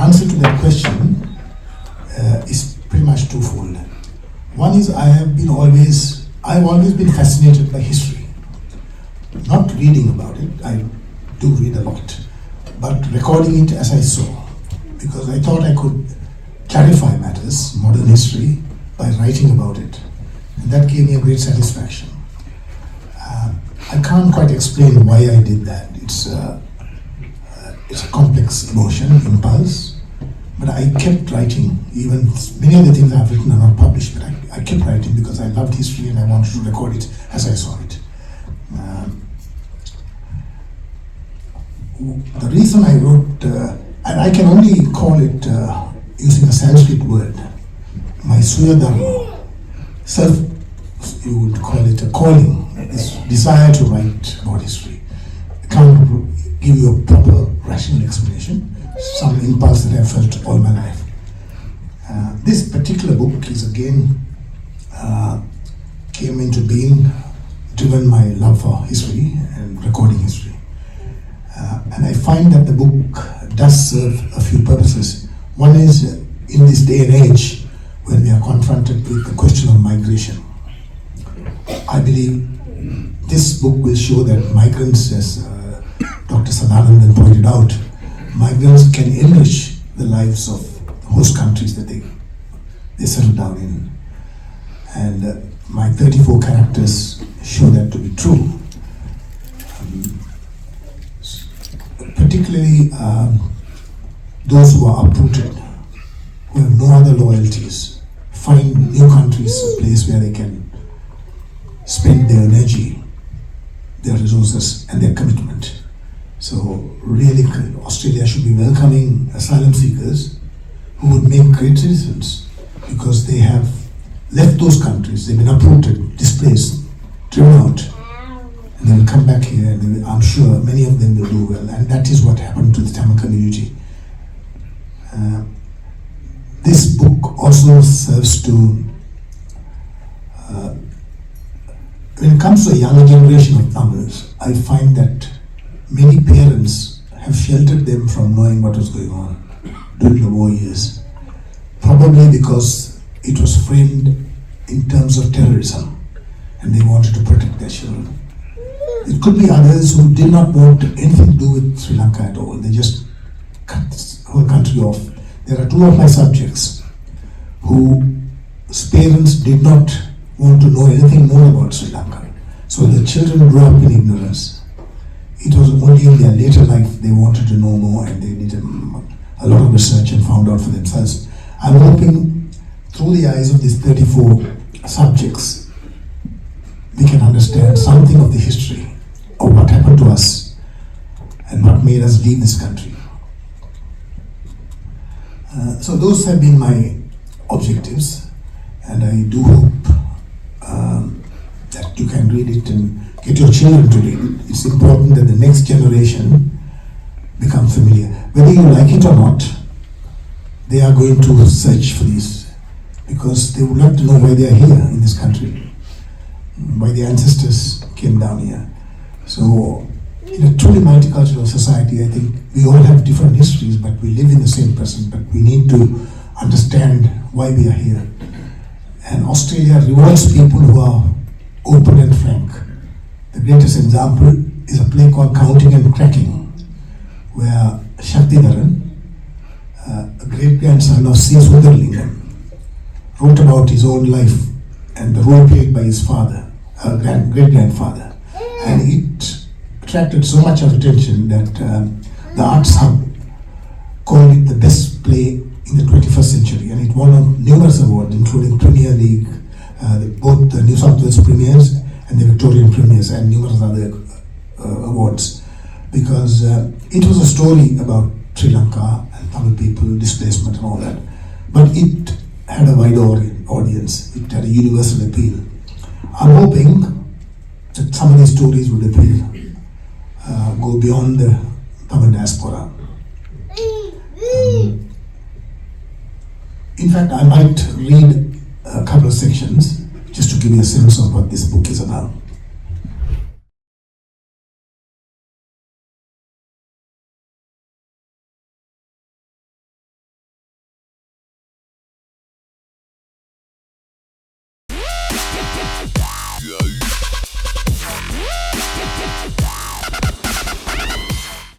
answer to that question is pretty much twofold. One is I've always been fascinated by history. Not reading about it, I do read a lot, but recording it as I saw, because I thought I could clarify matters, modern history, by writing about it. And that gave me a great satisfaction. I can't quite explain why I did that. It's a complex emotion, impulse, but I kept writing. Even many of the things I've written are not published, but I kept writing because I loved history and I wanted to record it as I saw it. The reason I wrote, and I can only call it using a Sanskrit word, my Suya Dharma, self, you would call it a calling, this desire to write about history. I can't give you a proper rational explanation, some impulse that I've felt all my life. This particular book is again, came into being driven my love for history and recording history. And I find that the book does serve a few purposes. One is, in this day and age, when we are confronted with the question of migration, I believe this book will show that migrants, as Dr. Sadanandan pointed out, migrants can enrich the lives of host countries that they settle down in. And my 34 characters show that to be true. Particularly those who are uprooted, who have no other loyalties, find new countries a place where they can spend their energy, their resources and their commitment. So really Australia should be welcoming asylum seekers who would make great citizens, because they have left those countries, they've been uprooted, displaced, driven out, and they will come back here, and I'm sure many of them will do well, and that is what happened to the Tamil community. This book also serves to, when it comes to a younger generation of Tamils, I find that many parents have sheltered them from knowing what was going on during the war years, probably because it was framed in terms of terrorism, and they wanted to protect their children. It could be others who did not want anything to do with Sri Lanka at all. They just cut the whole country off. There are two of my subjects whose parents did not want to know anything more about Sri Lanka. So the children grew up in ignorance. It was only in their later life they wanted to know more, and they did a lot of research and found out for themselves. I'm hoping through the eyes of these 34 subjects, we can understand something of the history of what happened to us and what made us leave this country. So those have been my objectives, and I do hope that you can read it and get your children to read it. It's important that the next generation become familiar. Whether you like it or not, they are going to search for this, because they would like to know why they are here in this country, why their ancestors came down here. So in a truly multicultural society, I think we all have different histories, but we live in the same present, but we need to understand why we are here. And Australia rewards people who are open and frank. The greatest example is a play called Counting and Cracking, where Shaktidharan, a great-grandson of C. Sundarlingam, wrote about his own life and the role played by his father, great-grandfather. And it attracted so much of attention that the Arts Hub called it the best play in the 21st century, and it won numerous awards, including Premier League, both the New South Wales Premiers and the Victorian Premiers, and numerous other awards, because it was a story about Sri Lanka and Tamil people, displacement and all that, but it had a wide audience, it had a universal appeal. I'm hoping that some of these stories would appeal, go beyond the Tamil diaspora. In fact, I might read a couple of sections just to give you a sense of what this book is about. go.